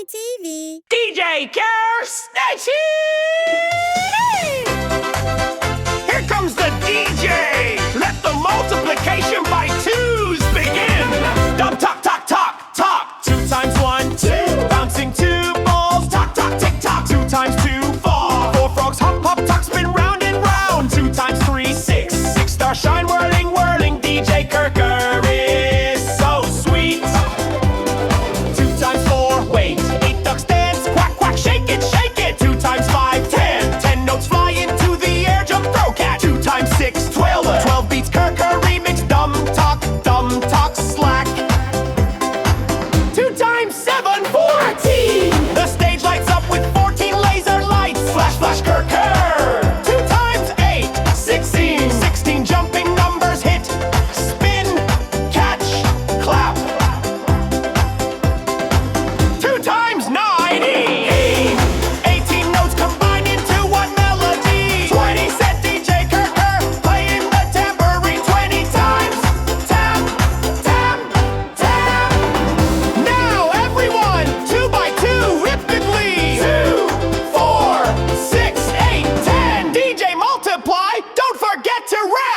TV. DJ Kerker Snatchy! Here comes the DJ! Let the multiplication by twos begin! Dum talk, talk, talk, talk! 2 times 1, 2. Bouncing 2 balls, talk, talk, tick tock! 2 times 2, 4. 4 frogs, hop, hop, talk, spin round and round! 2 times 3, 6. 6 stars shine, whirling, whirling. DJ Kerker is so sweet! 2 times 4, wait. 8 ducks dance, quack, quack, shake it, shake it. 2 times 5, 10. 10 notes fly into the air, jump, throw cat. 2 times 6, 12. 12 beats Kerker remix, dumb talk, slack. 2 times 7, 14. The stage lights up with 14 laser lights. Flash, flash, Kerker. 2 times 8, 16. 16 jumping numbers hit, spin, catch, clap. 2 times 98. 18 notes combined into one melody. 20 set DJ Kerker playing the tambourine. 20 times tap, tap, tap. Now everyone, 2 by 2, rhythmically. 2, 4, 6, 8, 10. DJ multiply, don't forget to rap.